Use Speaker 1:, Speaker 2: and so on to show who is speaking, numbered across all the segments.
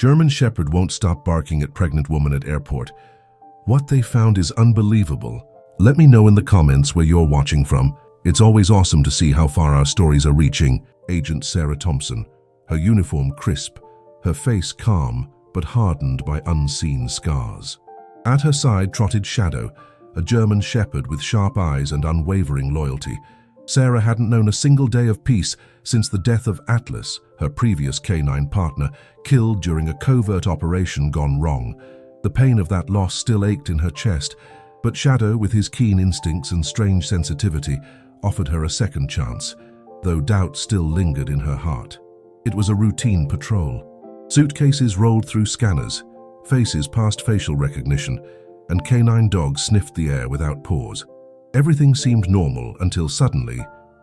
Speaker 1: German Shepherd won't stop barking at pregnant woman at airport. What they found is unbelievable. Let me know in the comments where you're watching from. It's always awesome to see how far our stories are reaching. Agent Sarah Thompson, her uniform crisp, her face calm but hardened by unseen scars. At her side trotted Shadow, a German Shepherd with sharp eyes and unwavering loyalty. Sarah hadn't known a single day of peace since the death of Atlas, her previous canine partner, killed during a covert operation gone wrong. The pain of that loss still ached in her chest, but Shadow, with his keen instincts and strange sensitivity, offered her a second chance, though doubt still lingered in her heart. It was a routine patrol. Suitcases rolled through scanners, faces passed facial recognition, and canine dogs sniffed the air without pause. Everything seemed normal until suddenly,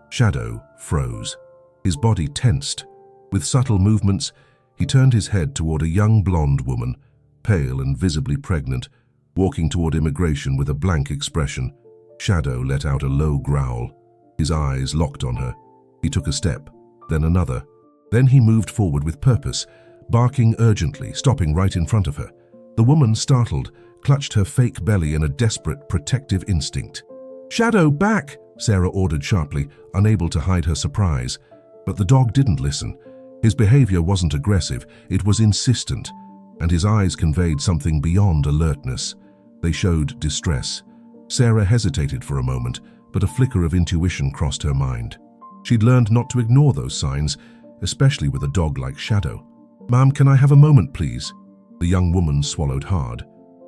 Speaker 1: Shadow froze. His body tensed. With subtle movements, he turned his head toward a young blonde woman, pale and visibly pregnant, walking toward immigration with a blank expression. Shadow let out a low growl. His eyes locked on her. He took a step, then another. Then he moved forward with purpose, barking urgently, stopping right in front of her. The woman, startled, clutched her fake belly in a desperate, protective instinct. "Shadow, back!" Sarah ordered sharply, unable to hide her surprise. But the dog didn't listen. His behavior wasn't aggressive, it was insistent, and his eyes conveyed something beyond alertness. They showed distress. Sarah hesitated for a moment, but a flicker of intuition crossed her mind. She'd learned not to ignore those signs, especially with a dog like Shadow. "Ma'am, can I have a moment, please?" The young woman swallowed hard.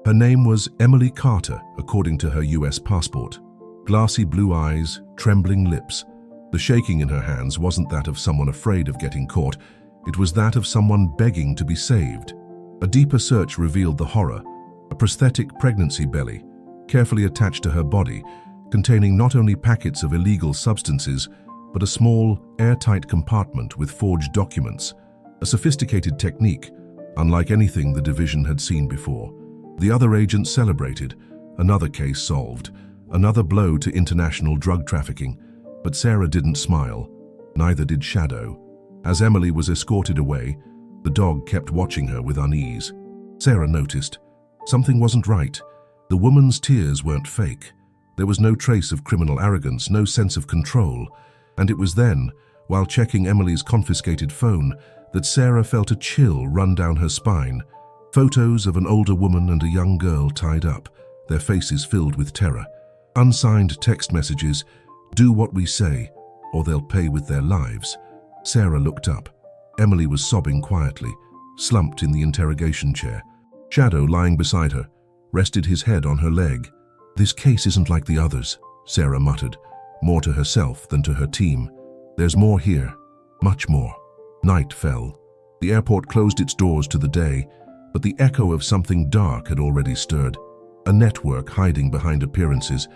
Speaker 1: Her name was Emily Carter, according to her US passport. Glassy blue eyes, trembling lips. The shaking in her hands wasn't that of someone afraid of getting caught. It was that of someone begging to be saved. A deeper search revealed the horror. A prosthetic pregnancy belly, carefully attached to her body, containing not only packets of illegal substances, but a small, airtight compartment with forged documents. A sophisticated technique, unlike anything the division had seen before. The other agents celebrated. Another case solved. Another blow to international drug trafficking. But Sarah didn't smile. Neither did Shadow. As Emily was escorted away, the dog kept watching her with unease. Sarah noticed. Something wasn't right. The woman's tears weren't fake. There was no trace of criminal arrogance, no sense of control. And it was then, while checking Emily's confiscated phone, that Sarah felt a chill run down her spine. Photos of an older woman and a young girl tied up, their faces filled with terror. Unsigned text messages, "Do what we say, or they'll pay with their lives." Sarah looked up. Emily was sobbing quietly, slumped in the interrogation chair. Shadow, lying beside her, rested his head on her leg. "This case isn't like the others," Sarah muttered, more to herself than to her team. "There's more here, much more." Night fell. The airport closed its doors to the day, but the echo of something dark had already stirred. A network hiding behind appearances,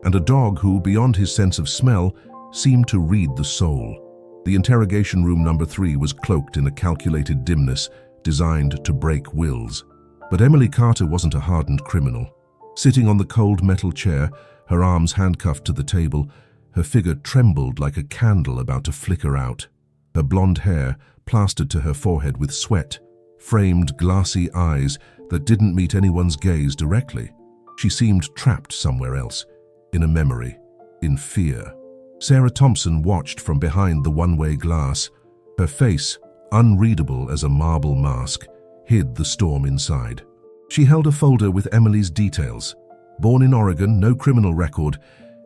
Speaker 1: and a dog who, beyond his sense of smell, seemed to read the soul. The interrogation room number 3 was cloaked in a calculated dimness designed to break wills. But Emily Carter wasn't a hardened criminal. Sitting on the cold metal chair, her arms handcuffed to the table, her figure trembled like a candle about to flicker out. Her blonde hair, plastered to her forehead with sweat, framed glassy eyes that didn't meet anyone's gaze directly. She seemed trapped somewhere else, in a memory, in fear. Sarah Thompson watched from behind the one-way glass. Her face, unreadable as a marble mask, hid the storm inside. She held a folder with Emily's details. Born in Oregon, no criminal record,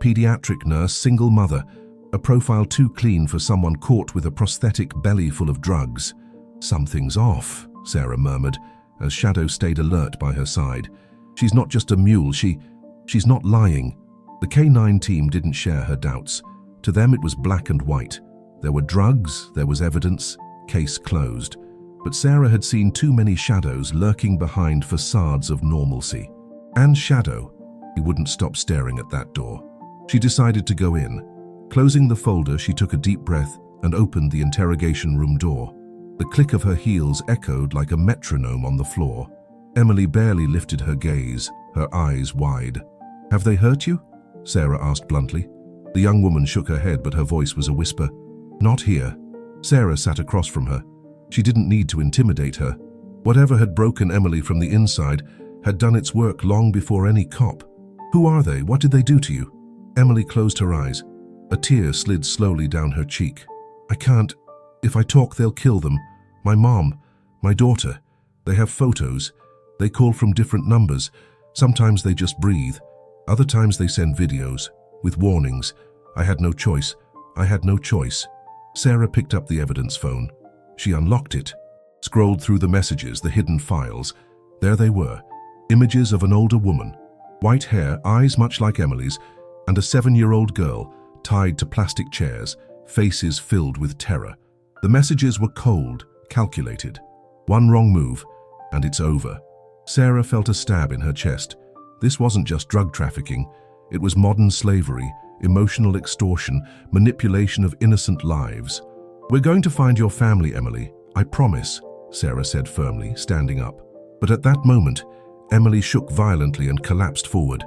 Speaker 1: pediatric nurse, single mother, a profile too clean for someone caught with a prosthetic belly full of drugs. "Something's off," Sarah murmured, as Shadow stayed alert by her side. "She's not just a mule, she's not lying." The K9 team didn't share her doubts. To them it was black and white. There were drugs, there was evidence, case closed. But Sarah had seen too many shadows lurking behind facades of normalcy. And Shadow, he wouldn't stop staring at that door. She decided to go in. Closing the folder, she took a deep breath and opened the interrogation room door. The click of her heels echoed like a metronome on the floor. Emily barely lifted her gaze, her eyes wide. "Have they hurt you?" Sarah asked bluntly. The young woman shook her head, but her voice was a whisper. "Not here." Sarah sat across from her. She didn't need to intimidate her. Whatever had broken Emily from the inside had done its work long before any cop. Who are they? What did they do to you? Emily closed her eyes. A tear slid slowly down her cheek. I can't. If I talk, they'll kill them. My mom, my daughter. They have photos. They call from different numbers. Sometimes they just breathe. Other times they send videos with warnings. I had no choice. I had no choice. Sarah picked up the evidence phone. She unlocked it, scrolled through the messages, the hidden files. There they were, images of an older woman, white hair, eyes much like Emily's, and a 7-year-old girl tied to plastic chairs, faces filled with terror. The messages were cold, calculated. One wrong move, and it's over. Sarah felt a stab in her chest. This wasn't just drug trafficking. It was modern slavery, emotional extortion, manipulation of innocent lives. We're going to find your family, Emily. I promise, Sarah said firmly, standing up. But at that moment, Emily shook violently and collapsed forward,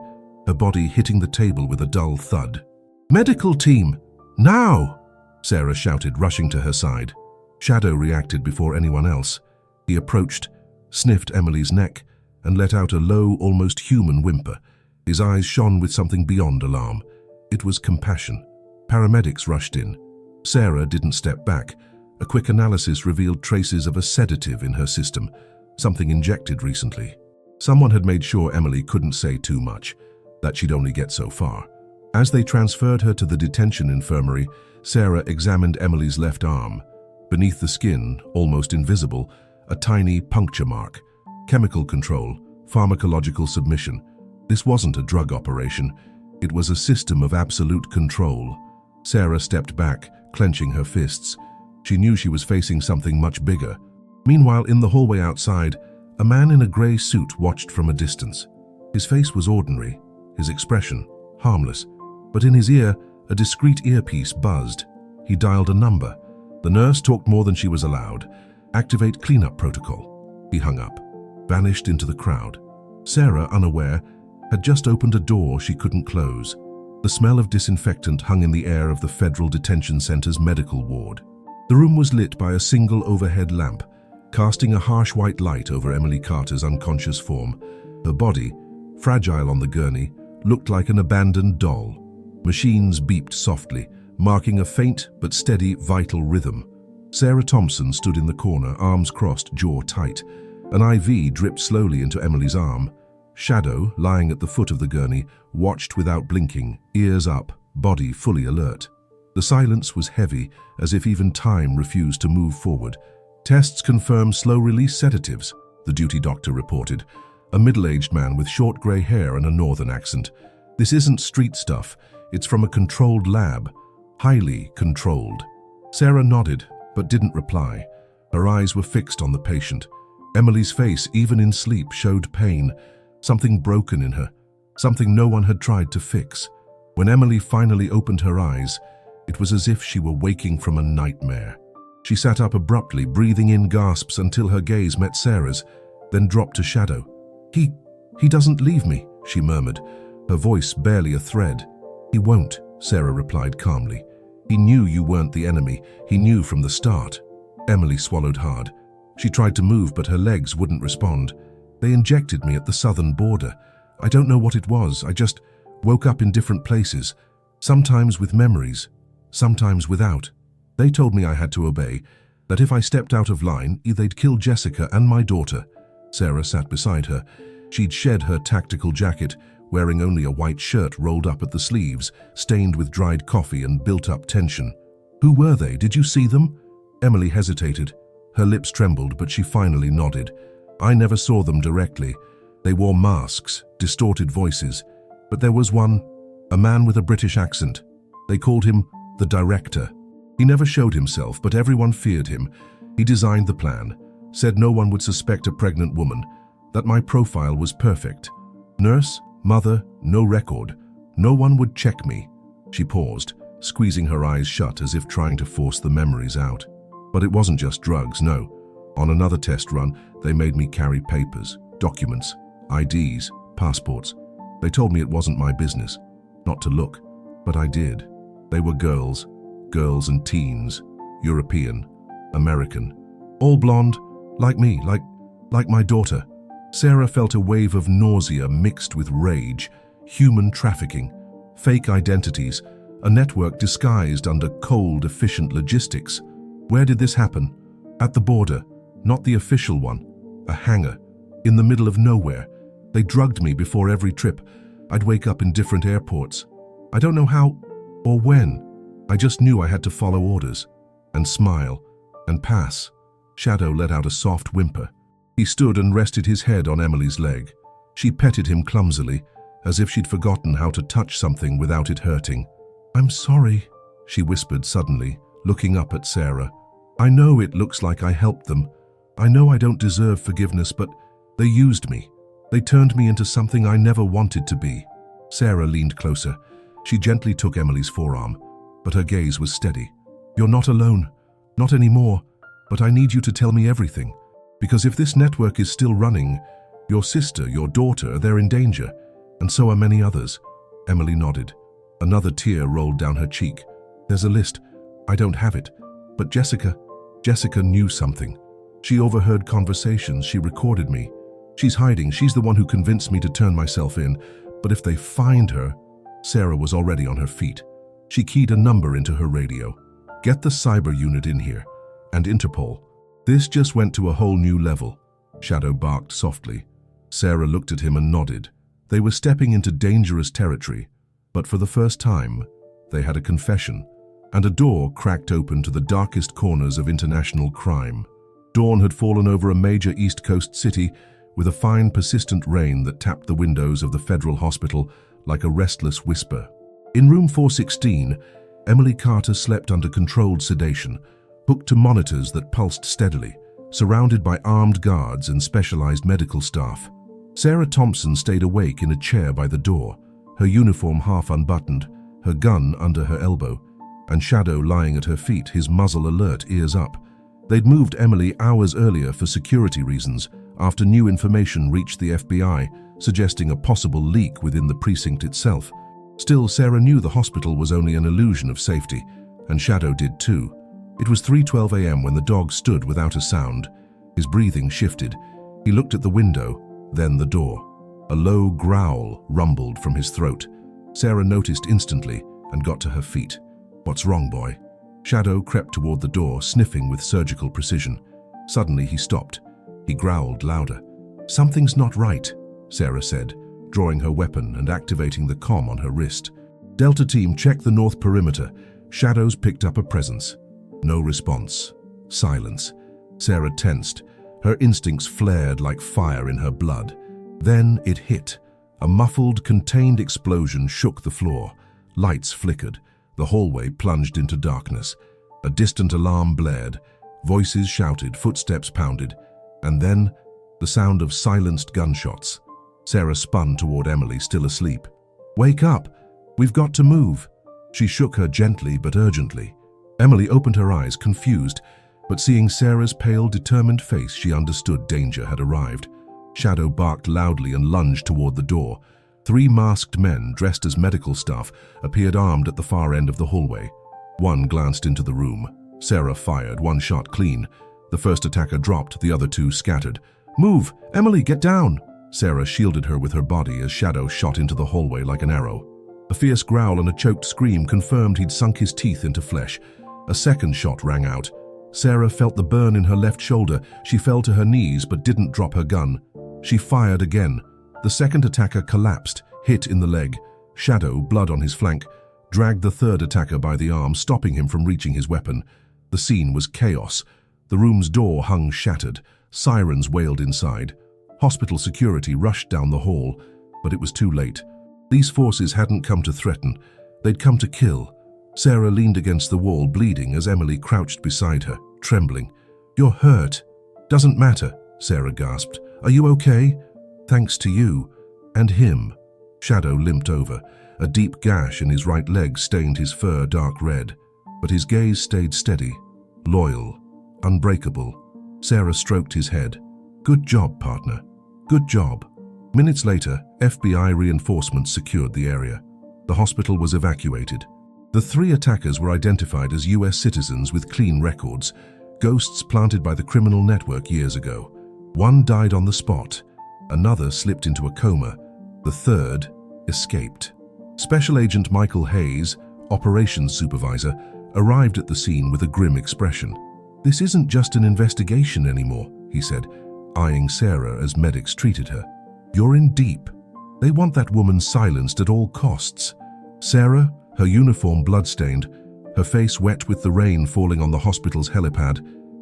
Speaker 1: her body hitting the table with a dull thud. Medical team, now! Sarah shouted, rushing to her side. Shadow reacted before anyone else. He approached, sniffed Emily's neck, and let out a low, almost human whimper. His eyes shone with something beyond alarm. It was compassion. Paramedics rushed in. Sarah didn't step back. A quick analysis revealed traces of a sedative in her system, something injected recently. Someone had made sure Emily couldn't say too much, that she'd only get so far. As they transferred her to the detention infirmary, Sarah examined Emily's left arm. Beneath the skin, almost invisible, a tiny puncture mark. Chemical control, pharmacological submission. This wasn't a drug operation. It was a system of absolute control. Sarah stepped back, clenching her fists. She knew she was facing something much bigger. Meanwhile, in the hallway outside, a man in a grey suit watched from a distance. His face was ordinary, his expression harmless, but in his ear, a discreet earpiece buzzed. He dialed a number. The nurse talked more than she was allowed. Activate cleanup protocol. He hung up, vanished into the crowd. Sarah, unaware, had just opened a door she couldn't close. The smell of disinfectant hung in the air of the Federal Detention Center's medical ward. The room was lit by a single overhead lamp, casting a harsh white light over Emily Carter's unconscious form. Her body, fragile on the gurney, looked like an abandoned doll. Machines beeped softly, marking a faint but steady, vital rhythm. Sarah Thompson stood in the corner, arms crossed, jaw tight. An IV dripped slowly into Emily's arm. Shadow, lying at the foot of the gurney, watched without blinking, ears up, body fully alert. The silence was heavy, as if even time refused to move forward. Tests confirmed slow-release sedatives, the duty doctor reported. A middle-aged man with short grey hair and a northern accent. This isn't street stuff. It's from a controlled lab. Highly controlled. Sarah nodded, but didn't reply. Her eyes were fixed on the patient. Emily's face, even in sleep, showed pain. Something broken in her. Something no one had tried to fix. When Emily finally opened her eyes, it was as if she were waking from a nightmare. She sat up abruptly, breathing in gasps until her gaze met Sarah's, then dropped to Shadow. He doesn't leave me, she murmured, her voice barely a thread. He won't, Sarah replied calmly. He knew you weren't the enemy. He knew from the start. Emily swallowed hard. She tried to move, but her legs wouldn't respond. They injected me at the southern border. I don't know what it was. I just woke up in different places, sometimes with memories, sometimes without. They told me I had to obey, that if I stepped out of line, they'd kill Jessica and my daughter. Sarah sat beside her. She'd shed her tactical jacket, wearing only a white shirt rolled up at the sleeves, stained with dried coffee and built-up tension. Who were they? Did you see them? Emily hesitated. Her lips trembled, but she finally nodded. I never saw them directly. They wore masks, distorted voices. But there was one, a man with a British accent. They called him the Director. He never showed himself, but everyone feared him. He designed the plan, said no one would suspect a pregnant woman, that my profile was perfect. Nurse, mother, no record. No one would check me. She paused, squeezing her eyes shut as if trying to force the memories out. But it wasn't just drugs, no. On another test run, they made me carry papers, documents, IDs, passports. They told me it wasn't my business, not to look, but I did. They were girls and teens, European, American, all blonde, like me, Like my daughter, Sarah felt a wave of nausea mixed with rage, human trafficking, fake identities, a network disguised under cold, efficient logistics. Where did this happen? At the border, not the official one. A hangar, in the middle of nowhere. They drugged me before every trip. I'd wake up in different airports. I don't know how or when. I just knew I had to follow orders and smile and pass. Shadow let out a soft whimper. He stood and rested his head on Emily's leg. She petted him clumsily, as if she'd forgotten how to touch something without it hurting. "I'm sorry," she whispered suddenly, looking up at Sarah. "I know it looks like I helped them. I know I don't deserve forgiveness, but they used me. They turned me into something I never wanted to be." Sarah leaned closer. She gently took Emily's forearm, but her gaze was steady. "You're not alone. Not anymore. But I need you to tell me everything. Because if this network is still running, your sister, your daughter, they're in danger. And so are many others." Emily nodded. Another tear rolled down her cheek. "There's a list. I don't have it. But Jessica knew something. She overheard conversations. She recorded me. She's hiding. She's the one who convinced me to turn myself in. But if they find her..." Sarah was already on her feet. She keyed a number into her radio. "Get the cyber unit in here. And Interpol." This just went to a whole new level. Shadow barked softly. Sarah looked at him and nodded. They were stepping into dangerous territory. But for the first time, they had a confession. And a door cracked open to the darkest corners of international crime. Dawn had fallen over a major East Coast city with a fine, persistent rain that tapped the windows of the federal hospital like a restless whisper. In room 416, Emily Carter slept under controlled sedation, hooked to monitors that pulsed steadily, surrounded by armed guards and specialized medical staff. Sarah Thompson stayed awake in a chair by the door, her uniform half unbuttoned, her gun under her elbow, and Shadow lying at her feet, his muzzle alert, ears up. They'd moved Emily hours earlier for security reasons, after new information reached the FBI, suggesting a possible leak within the precinct itself. Still, Sarah knew the hospital was only an illusion of safety, and Shadow did too. It was 3:12 a.m. when the dog stood without a sound. His breathing shifted. He looked at the window, then the door. A low growl rumbled from his throat. Sarah noticed instantly and got to her feet. "What's wrong, boy?" Shadow crept toward the door, sniffing with surgical precision. Suddenly he stopped. He growled louder. "Something's not right," Sarah said, drawing her weapon and activating the comm on her wrist. "Delta team, check the north perimeter." Shadows picked up a presence. No response. Silence. Sarah tensed. Her instincts flared like fire in her blood. Then it hit. A muffled, contained explosion shook the floor. Lights flickered. The hallway plunged into darkness. A distant alarm blared. Voices shouted, footsteps pounded. And then, the sound of silenced gunshots. Sarah spun toward Emily, still asleep. "Wake up! We've got to move!" She shook her gently but urgently. Emily opened her eyes, confused, but seeing Sarah's pale, determined face, she understood danger had arrived. Shadow barked loudly and lunged toward the door. 3 masked men, dressed as medical staff, appeared armed at the far end of the hallway. One glanced into the room. Sarah fired, one shot clean. The first attacker dropped, the other 2 scattered. "Move! Emily, get down!" Sarah shielded her with her body as Shadow shot into the hallway like an arrow. A fierce growl and a choked scream confirmed he'd sunk his teeth into flesh. A second shot rang out. Sarah felt the burn in her left shoulder. She fell to her knees but didn't drop her gun. She fired again. The second attacker collapsed, hit in the leg. Shadow, blood on his flank, dragged the third attacker by the arm, stopping him from reaching his weapon. The scene was chaos. The room's door hung shattered. Sirens wailed inside. Hospital security rushed down the hall, but it was too late. These forces hadn't come to threaten. They'd come to kill. Sarah leaned against the wall, bleeding, as Emily crouched beside her, trembling. "You're hurt." "Doesn't matter," Sarah gasped. "Are you okay?" "Thanks to you. And him." Shadow limped over. A deep gash in his right leg stained his fur dark red. But his gaze stayed steady, loyal, unbreakable. Sarah stroked his head. "Good job, partner. Good job." Minutes later, FBI reinforcements secured the area. The hospital was evacuated. The 3 attackers were identified as US citizens with clean records, ghosts planted by the criminal network years ago. One died on the spot, another slipped into a coma, the third escaped. Special Agent Michael Hayes, operations supervisor, arrived at the scene with a grim expression. "This isn't just an investigation anymore," he said, eyeing Sarah as medics treated her. "You're in deep. They want that woman silenced at all costs." Sarah, her uniform bloodstained, her face wet with the rain falling on the hospital's helipad,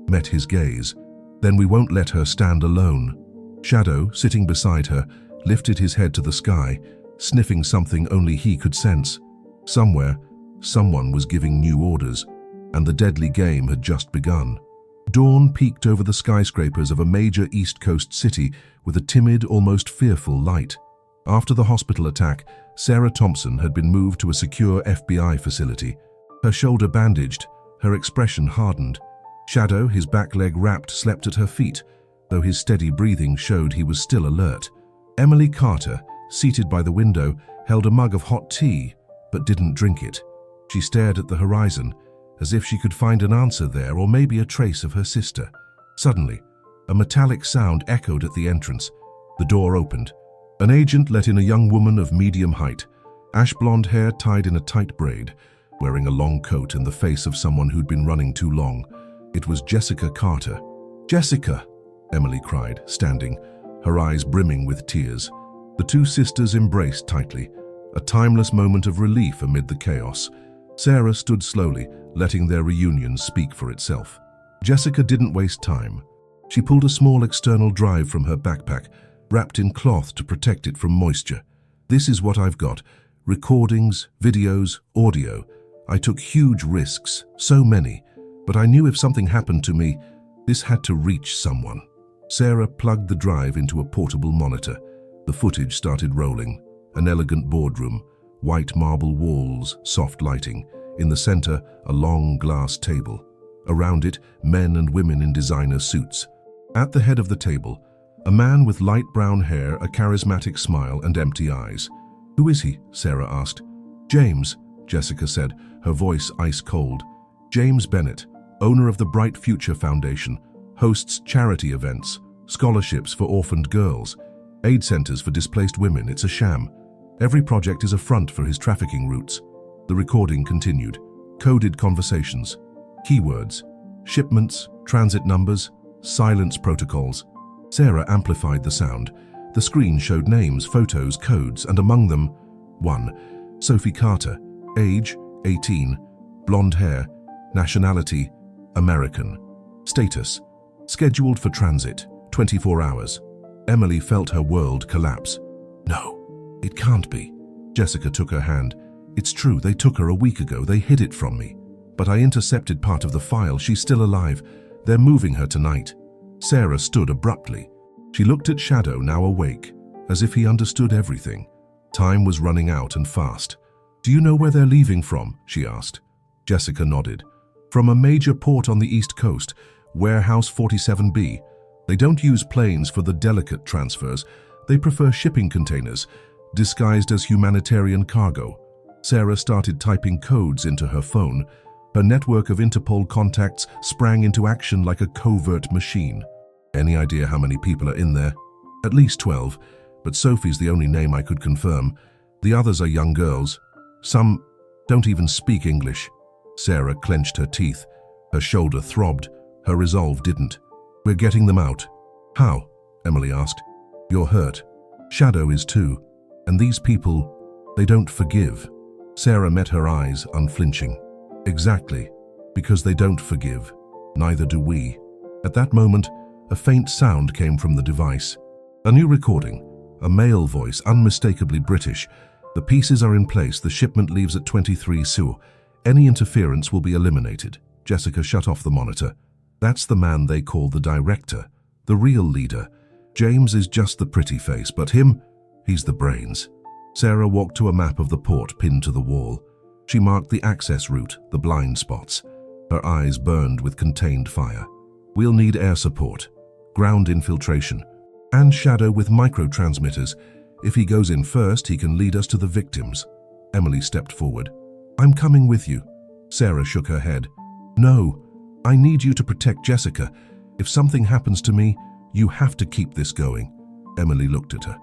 Speaker 1: met his gaze. "Then we won't let her stand alone." Shadow, sitting beside her, lifted his head to the sky, sniffing something only he could sense. Somewhere, someone was giving new orders, and the deadly game had just begun. Dawn peeked over the skyscrapers of a major East Coast city with a timid, almost fearful light. After the hospital attack, Sarah Thompson had been moved to a secure FBI facility. Her shoulder bandaged, her expression hardened. Shadow, his back leg wrapped, slept at her feet, though his steady breathing showed he was still alert. Emily Carter, seated by the window, held a mug of hot tea, but didn't drink it. She stared at the horizon, as if she could find an answer there or maybe a trace of her sister. Suddenly, a metallic sound echoed at the entrance. The door opened. An agent let in a young woman of medium height, ash-blonde hair tied in a tight braid, wearing a long coat and the face of someone who'd been running too long. It was Jessica Carter. "Jessica!" Emily cried, standing, her eyes brimming with tears. The two sisters embraced tightly, a timeless moment of relief amid the chaos. Sarah stood slowly, letting their reunion speak for itself. Jessica didn't waste time. She pulled a small external drive from her backpack, wrapped in cloth to protect it from moisture. "This is what I've got. Recordings, videos, audio. I took huge risks, so many, but I knew if something happened to me, this had to reach someone." Sarah plugged the drive into a portable monitor. The footage started rolling. An elegant boardroom, white marble walls, soft lighting. In the center, a long glass table. Around it, men and women in designer suits. At the head of the table, a man with light brown hair, a charismatic smile, and empty eyes. "Who is he?" Sarah asked. "James," Jessica said, her voice ice cold. "James Bennett, owner of the Bright Future Foundation, hosts charity events, scholarships for orphaned girls, aid centers for displaced women. It's a sham. Every project is a front for his trafficking routes." The recording continued. Coded conversations. Keywords. Shipments, transit numbers, silence protocols. Sarah amplified the sound. The screen showed names, photos, codes, and among them, 1. Sophie Carter, age, 18, blonde hair, nationality, American. Status, scheduled for transit, 24 hours. Emily felt her world collapse. "No, it can't be." Jessica took her hand. "It's true, they took her a week ago. They hid it from me. But I intercepted part of the file. She's still alive. They're moving her tonight." Sarah stood abruptly. She looked at Shadow, now awake, as if he understood everything. Time was running out and fast. "Do you know where they're leaving from?" she asked. Jessica nodded. "From a major port on the East Coast, Warehouse 47B. They don't use planes for the delicate transfers. They prefer shipping containers, disguised as humanitarian cargo." Sarah started typing codes into her phone. Her network of Interpol contacts sprang into action like a covert machine. "Any idea how many people are in there?" "At least 12, but Sophie's the only name I could confirm. The others are young girls. Some don't even speak English." Sarah clenched her teeth. Her shoulder throbbed. Her resolve didn't. "We're getting them out." "How?" Emily asked. "You're hurt. Shadow is too. And these people, they don't forgive." Sarah met her eyes, unflinching. "Exactly. Because they don't forgive. Neither do we." At that moment, a faint sound came from the device. A new recording. A male voice, unmistakably British. "The pieces are in place. The shipment leaves at 23 Sue. Any interference will be eliminated." Jessica shut off the monitor. "That's the man they call the director. The real leader. James is just the pretty face, but he's the brains." Sarah walked to a map of the port pinned to the wall. She marked the access route, the blind spots. Her eyes burned with contained fire. "We'll need air support, ground infiltration, and Shadow with microtransmitters. If he goes in first, he can lead us to the victims." Emily stepped forward. "I'm coming with you." Sarah shook her head. "No, I need you to protect Jessica. If something happens to me, You have to keep this going. Emily looked at her.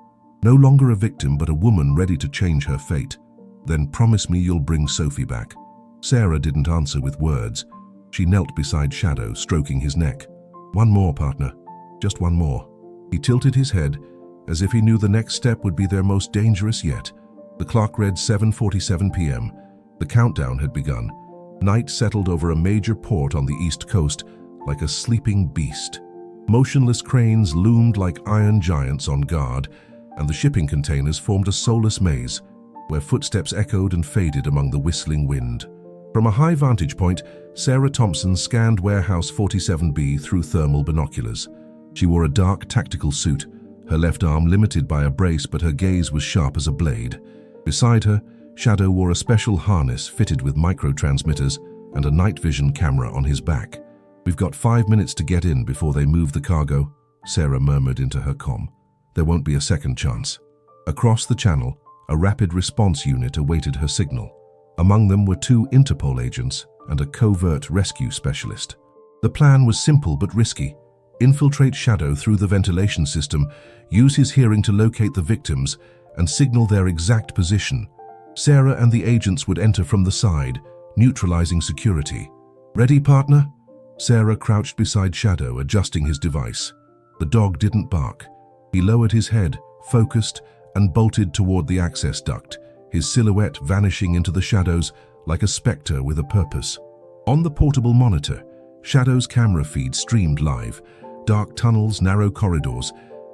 Speaker 1: No longer a victim, but a woman ready to change her fate. Then promise me you'll bring Sophie back. Sarah didn't answer with words. She knelt beside Shadow, stroking his neck. One more, partner. Just one more. He tilted his head, as if he knew the next step would be their most dangerous yet. The clock read 7:47 p.m. The countdown had begun. Night settled over a major port on the east coast like a sleeping beast. Motionless cranes loomed like iron giants on guard, and the shipping containers formed a soulless maze, where footsteps echoed and faded among the whistling wind. From a high vantage point, Sarah Thompson scanned Warehouse 47B through thermal binoculars. She wore a dark tactical suit, her left arm limited by a brace, but her gaze was sharp as a blade. Beside her, Shadow wore a special harness fitted with microtransmitters and a night vision camera on his back. "We've got 5 minutes to get in before they move the cargo," Sarah murmured into her comm. "There won't be a second chance." Across the channel, a rapid response unit awaited her signal. Among them were 2 Interpol agents and a covert rescue specialist. The plan was simple but risky. Infiltrate Shadow through the ventilation system, use his hearing to locate the victims, and signal their exact position. Sarah and the agents would enter from the side, neutralizing security. "Ready, partner?" Sarah crouched beside Shadow, adjusting his device. The dog didn't bark. He lowered his head, focused, and bolted toward the access duct, his silhouette vanishing into the shadows like a specter with a purpose. On the portable monitor, Shadow's camera feed streamed live. Dark tunnels, narrow corridors,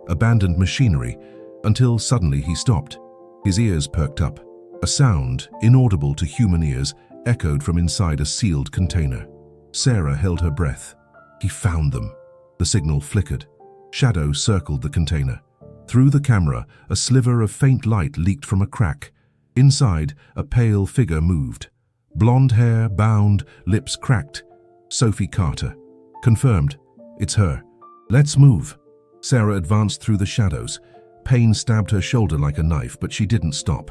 Speaker 1: abandoned machinery, until suddenly he stopped. His ears perked up. A sound, inaudible to human ears, echoed from inside a sealed container. Sarah held her breath. He found them. The signal flickered. Shadow circled the container. Through the camera, a sliver of faint light leaked from a crack. Inside, a pale figure moved. Blonde hair, bound, lips cracked. Sophie Carter. Confirmed. It's her. "Let's move." Sarah advanced through the shadows. Pain stabbed her shoulder like a knife, but she didn't stop.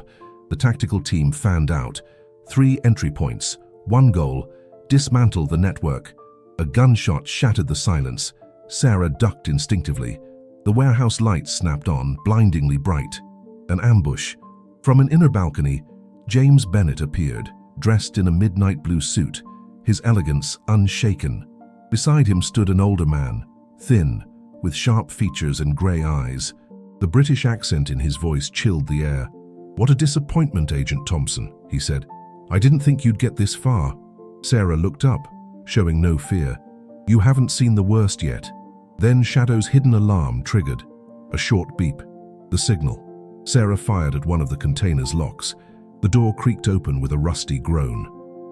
Speaker 1: The tactical team fanned out. 3 entry points. One goal: dismantle the network. A gunshot shattered the silence. Sarah ducked instinctively. The warehouse lights snapped on, blindingly bright. An ambush. From an inner balcony, James Bennett appeared, dressed in a midnight blue suit, his elegance unshaken. Beside him stood an older man, thin, with sharp features and grey eyes. The British accent in his voice chilled the air. "What a disappointment, Agent Thompson," he said. "I didn't think you'd get this far." Sarah looked up, showing no fear. "You haven't seen the worst yet." Then Shadow's hidden alarm triggered. A short beep. The signal. Sarah fired at one of the container's locks. The door creaked open with a rusty groan.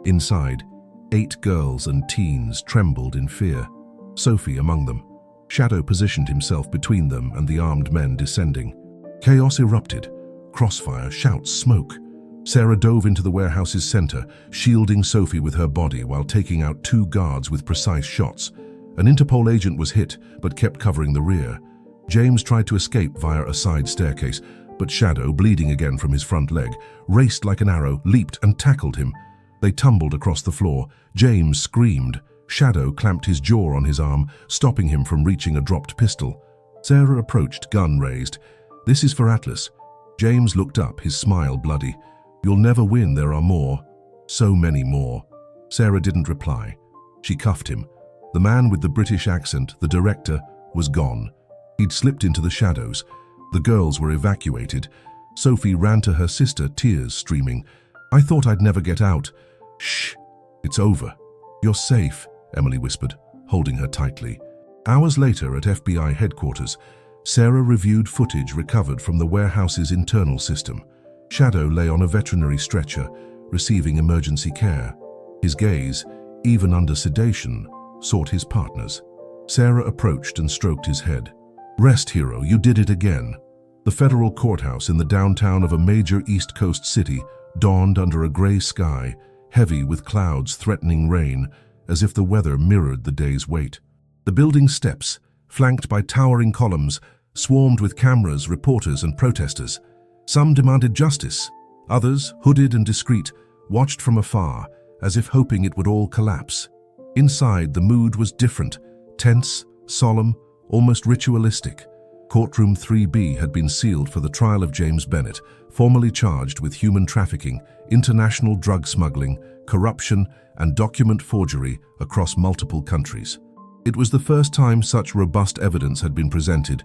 Speaker 1: Inside, 8 girls and teens trembled in fear, Sophie among them. Shadow positioned himself between them and the armed men descending. Chaos erupted. Crossfire, shouts, smoke. Sarah dove into the warehouse's center, shielding Sophie with her body while taking out 2 guards with precise shots. An Interpol agent was hit, but kept covering the rear. James tried to escape via a side staircase, but Shadow, bleeding again from his front leg, raced like an arrow, leaped and tackled him. They tumbled across the floor. James screamed. Shadow clamped his jaw on his arm, stopping him from reaching a dropped pistol. Sarah approached, gun raised. "This is for Atlas." James looked up, his smile bloody. "You'll never win, there are more. So many more." Sarah didn't reply. She cuffed him. The man with the British accent, the director, was gone. He'd slipped into the shadows. The girls were evacuated. Sophie ran to her sister, tears streaming. "I thought I'd never get out." "Shh, it's over. You're safe," Emily whispered, holding her tightly. Hours later at FBI headquarters, Sarah reviewed footage recovered from the warehouse's internal system. Shadow lay on a veterinary stretcher, receiving emergency care. His gaze, even under sedation, sought his partner's. Sarah approached and stroked his head. "Rest, hero, you did it again." The federal courthouse in the downtown of a major East Coast city dawned under a gray sky, heavy with clouds threatening rain, as if the weather mirrored the day's wait. The building's steps, flanked by towering columns, swarmed with cameras, reporters, and protesters. Some demanded justice. Others, hooded and discreet, watched from afar, as if hoping it would all collapse. Inside, the mood was different, tense, solemn, almost ritualistic. Courtroom 3B had been sealed for the trial of James Bennett, formally charged with human trafficking, international drug smuggling, corruption, and document forgery across multiple countries. It was the first time such robust evidence had been presented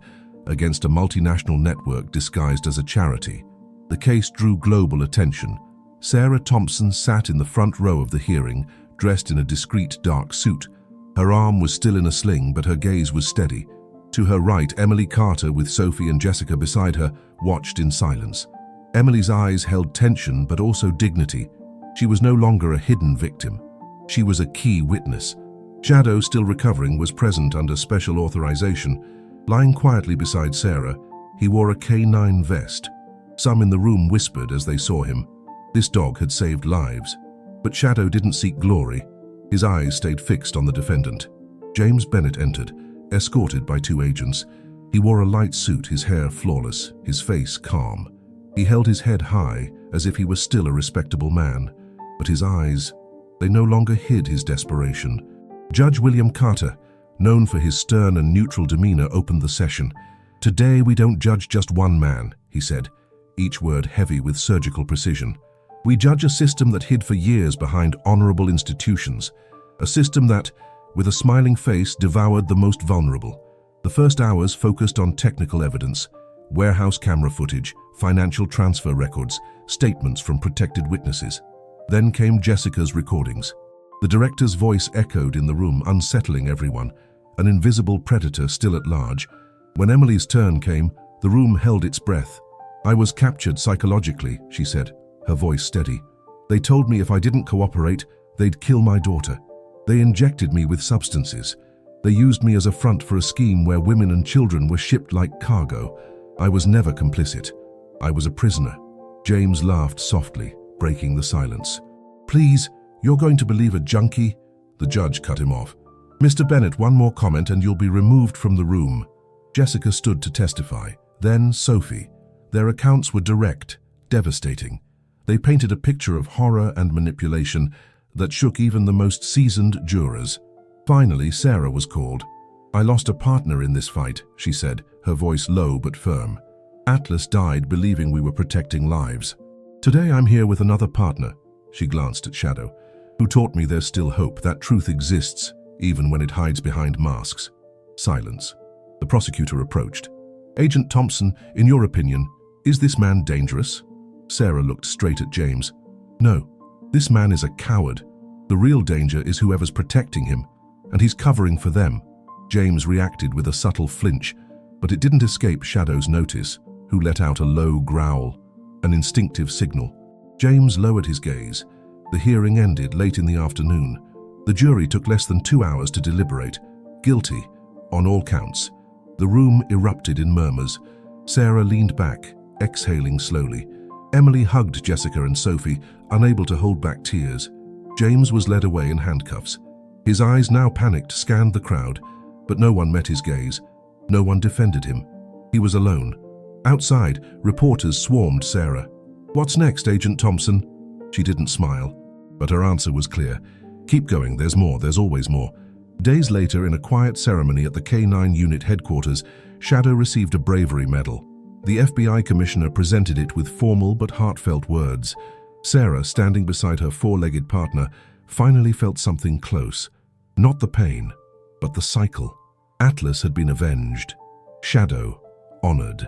Speaker 1: against a multinational network disguised as a charity. The case drew global attention. Sarah Thompson sat in the front row of the hearing, dressed in a discreet dark suit. Her arm was still in a sling, but her gaze was steady. To her right, Emily Carter, with Sophie and Jessica beside her, watched in silence. Emily's eyes held tension but also dignity. She was no longer a hidden victim. She was a key witness. Shadow, still recovering, was present under special authorization. Lying quietly beside Sarah, he wore a K9 vest. Some in the room whispered as they saw him. This dog had saved lives. But Shadow didn't seek glory. His eyes stayed fixed on the defendant. James Bennett entered, escorted by 2 agents. He wore a light suit, his hair flawless, his face calm. He held his head high, as if he was still a respectable man. But his eyes, they no longer hid his desperation. Judge William Carter, known for his stern and neutral demeanor, opened the session. "Today we don't judge just one man," he said, each word heavy with surgical precision. "We judge a system that hid for years behind honorable institutions, a system that, with a smiling face, devoured the most vulnerable." The first hours focused on technical evidence, warehouse camera footage, financial transfer records, statements from protected witnesses. Then came Jessica's recordings. The director's voice echoed in the room, unsettling everyone, an invisible predator still at large. When Emily's turn came, the room held its breath. "I was captured psychologically," she said, her voice steady. "They told me if I didn't cooperate, they'd kill my daughter. They injected me with substances. They used me as a front for a scheme where women and children were shipped like cargo. I was never complicit. I was a prisoner." James laughed softly, breaking the silence. "Please, you're going to believe a junkie?" The judge cut him off. "Mr. Bennett, one more comment and you'll be removed from the room." Jessica stood to testify. Then Sophie. Their accounts were direct, devastating. They painted a picture of horror and manipulation that shook even the most seasoned jurors. Finally, Sarah was called. "I lost a partner in this fight," she said, her voice low but firm. "Atlas died believing we were protecting lives. Today I'm here with another partner," she glanced at Shadow, "who taught me there's still hope, that truth exists, even when it hides behind masks." Silence. The prosecutor approached. "Agent Thompson, in your opinion, is this man dangerous?" Sarah looked straight at James. "No, this man is a coward. The real danger is whoever's protecting him, and he's covering for them." James reacted with a subtle flinch, but it didn't escape Shadow's notice, who let out a low growl, an instinctive signal. James lowered his gaze. The hearing ended late in the afternoon. The jury took less than 2 hours to deliberate. Guilty, on all counts. The room erupted in murmurs. Sarah leaned back, exhaling slowly. Emily hugged Jessica and Sophie, unable to hold back tears. James was led away in handcuffs. His eyes, now panicked, scanned the crowd, but no one met his gaze. No one defended him. He was alone. Outside, reporters swarmed Sarah. "What's next, Agent Thompson?" She didn't smile, but her answer was clear. "Keep going, there's more, there's always more." Days later, in a quiet ceremony at the K9 unit headquarters, Shadow received a bravery medal. The FBI commissioner presented it with formal but heartfelt words. Sarah, standing beside her 4-legged partner, finally felt something close. Not the pain, but the cycle. Atlas had been avenged. Shadow, honored.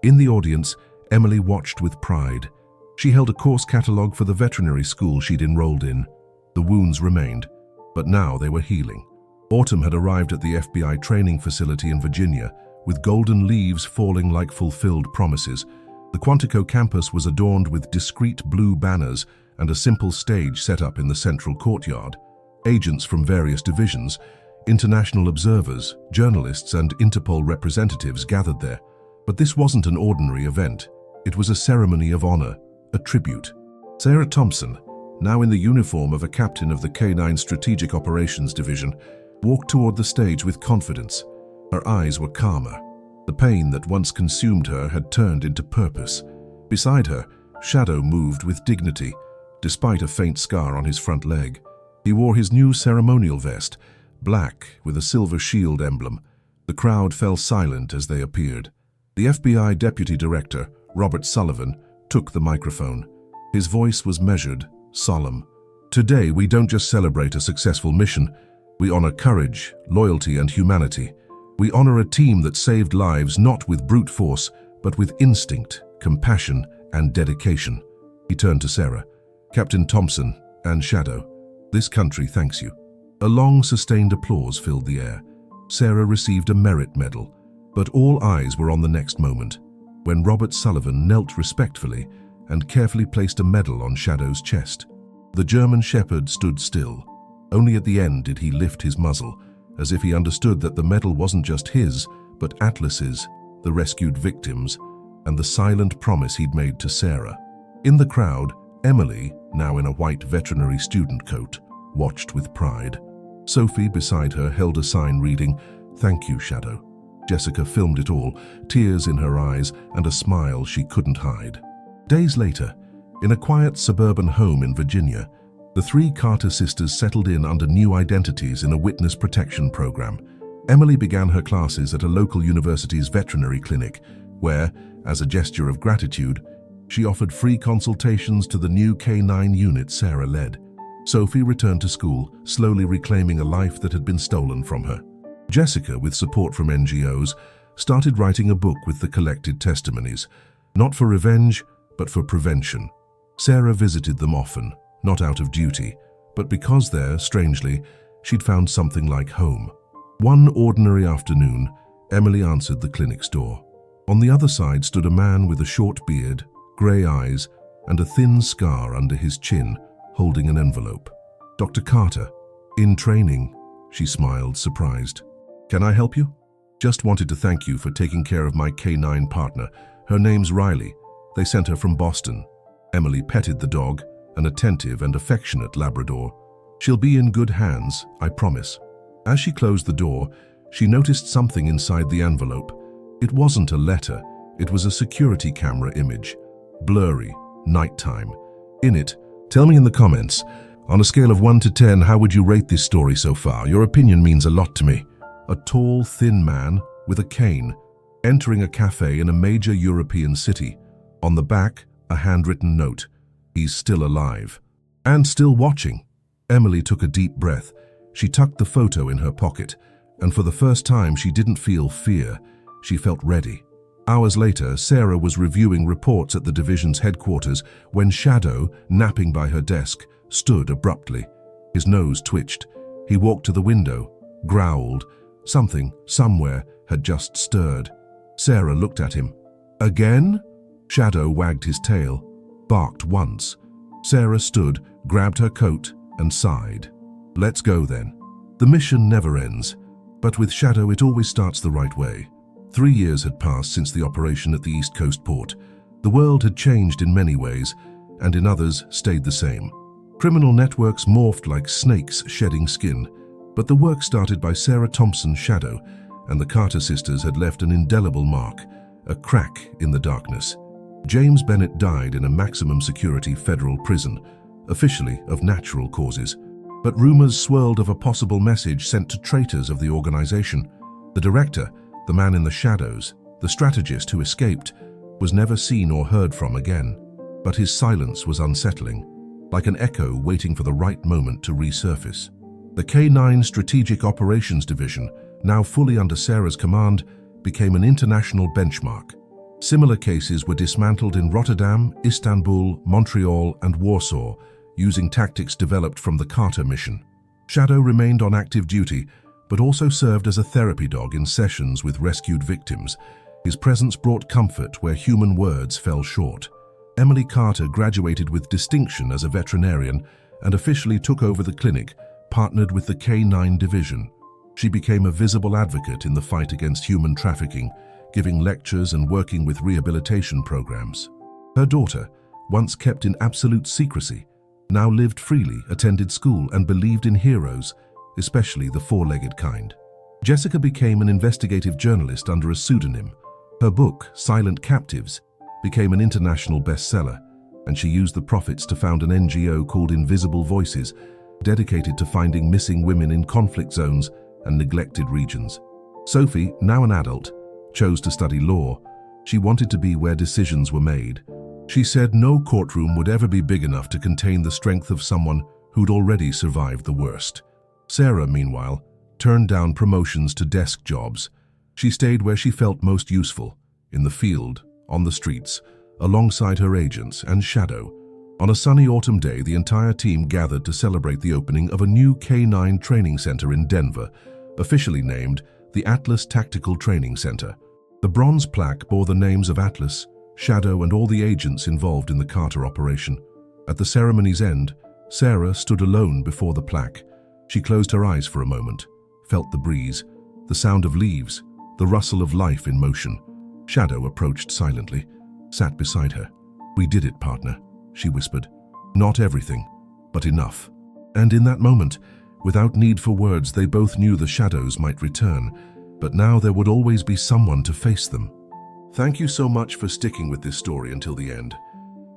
Speaker 1: In the audience, Emily watched with pride. She held a course catalogue for the veterinary school she'd enrolled in. The wounds remained, but now they were healing. Autumn had arrived at the FBI training facility in Virginia, with golden leaves falling like fulfilled promises. The Quantico campus was adorned with discreet blue banners and a simple stage set up in the central courtyard. Agents from various divisions, international observers, journalists, and Interpol representatives gathered there. But this wasn't an ordinary event. It was a ceremony of honor, a tribute. Sarah Thompson, now in the uniform of a captain of the K9 Strategic Operations Division, walked toward the stage with confidence. Her eyes were calmer. The pain that once consumed her had turned into purpose. Beside her, Shadow moved with dignity, despite a faint scar on his front leg. He wore his new ceremonial vest, black with a silver shield emblem. The crowd fell silent as they appeared. The FBI Deputy Director, Robert Sullivan, took the microphone. His voice was measured, solemn. Today, we don't just celebrate a successful mission. We honor courage, loyalty, and humanity. We honor a team that saved lives not with brute force, but with instinct, compassion, and dedication. He turned to Sarah. Captain Thompson and Shadow, this country thanks you. A long, sustained applause filled the air. Sarah received a merit medal, but all eyes were on the next moment, when Robert Sullivan knelt respectfully and carefully placed a medal on Shadow's chest. The German shepherd stood still. Only at the end did he lift his muzzle, as if he understood that the medal wasn't just his, but Atlas's, the rescued victims, and the silent promise he'd made to Sarah. In the crowd, Emily, now in a white veterinary student coat, watched with pride. Sophie, beside her, held a sign reading, "Thank you, Shadow." Jessica filmed it all, tears in her eyes and a smile she couldn't hide. Days later, in a quiet suburban home in Virginia, the three Carter sisters settled in under new identities in a witness protection program. Emily began her classes at a local university's veterinary clinic, where, as a gesture of gratitude, she offered free consultations to the new K-9 unit Sarah led. Sophie returned to school, slowly reclaiming a life that had been stolen from her. Jessica, with support from NGOs, started writing a book with the collected testimonies, not for revenge, but for prevention. Sarah visited them often, not out of duty, but because there, strangely, she'd found something like home. One ordinary afternoon, Emily answered the clinic's door. On the other side stood a man with a short beard, grey eyes, and a thin scar under his chin, holding an envelope. "Dr. Carter, in training," she smiled, surprised. "Can I help you?" "Just wanted to thank you for taking care of my K-9 partner. Her name's Riley. They sent her from Boston." Emily petted the dog, an attentive and affectionate Labrador. "She'll be in good hands, I promise." As she closed the door, she noticed something inside the envelope. It wasn't a letter, it was a security camera image. Blurry, nighttime. In it, tell me in the comments, on a scale of 1 to 10, how would you rate this story so far? Your opinion means a lot to me. A tall, thin man with a cane, entering a cafe in a major European city. On the back, a handwritten note. He's still alive. And still watching. Emily took a deep breath. She tucked the photo in her pocket, and for the first time she didn't feel fear. She felt ready. Hours later, Sarah was reviewing reports at the division's headquarters when Shadow, napping by her desk, stood abruptly. His nose twitched. He walked to the window, growled. Something, somewhere, had just stirred. Sarah looked at him. "Again?" Shadow wagged his tail, barked once. Sarah stood, grabbed her coat, and sighed. "Let's go then." The mission never ends, but with Shadow it always starts the right way. 3 years had passed since the operation at the East Coast port. The world had changed in many ways, and in others stayed the same. Criminal networks morphed like snakes shedding skin, but the work started by Sarah Thompson Shadow, and the Carter sisters had left an indelible mark, a crack in the darkness. James Bennett died in a maximum security federal prison, officially of natural causes, but rumors swirled of a possible message sent to traitors of the organization. The director, the man in the shadows, the strategist who escaped, was never seen or heard from again. But his silence was unsettling, like an echo waiting for the right moment to resurface. The K-9 Strategic Operations Division, now fully under Sarah's command, became an international benchmark. Similar cases were dismantled in Rotterdam, Istanbul, Montreal, and Warsaw, using tactics developed from the Carter mission. Shadow remained on active duty, but also served as a therapy dog in sessions with rescued victims. His presence brought comfort where human words fell short. Emily Carter graduated with distinction as a veterinarian and officially took over the clinic, partnered with the K-9 division. She became a visible advocate in the fight against human trafficking, giving lectures and working with rehabilitation programs. Her daughter, once kept in absolute secrecy, now lived freely, attended school, and believed in heroes, especially the four-legged kind. Jessica became an investigative journalist under a pseudonym. Her book, Silent Captives, became an international bestseller, and she used the profits to found an NGO called Invisible Voices, dedicated to finding missing women in conflict zones and neglected regions. Sophie, now an adult, chose to study law. She wanted to be where decisions were made. She said no courtroom would ever be big enough to contain the strength of someone who'd already survived the worst. Sarah, meanwhile, turned down promotions to desk jobs. She stayed where she felt most useful, in the field, on the streets, alongside her agents and Shadow. On a sunny autumn day, the entire team gathered to celebrate the opening of a new K-9 training center in Denver, officially named the Atlas Tactical Training Center. The bronze plaque bore the names of Atlas, Shadow, and all the agents involved in the Carter operation. At the ceremony's end, Sarah stood alone before the plaque. She closed her eyes for a moment, felt the breeze, the sound of leaves, the rustle of life in motion. Shadow approached silently, sat beside her. "We did it, partner," she whispered. "Not everything, but enough." And in that moment, without need for words, they both knew the shadows might return, but now there would always be someone to face them. Thank you so much for sticking with this story until the end.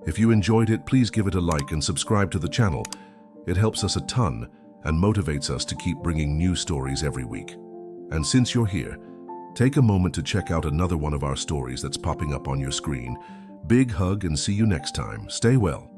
Speaker 1: If you enjoyed it, please give it a like and subscribe to the channel. It helps us a ton and motivates us to keep bringing new stories every week. And since you're here, take a moment to check out another one of our stories that's popping up on your screen. Big hug and see you next time. Stay well.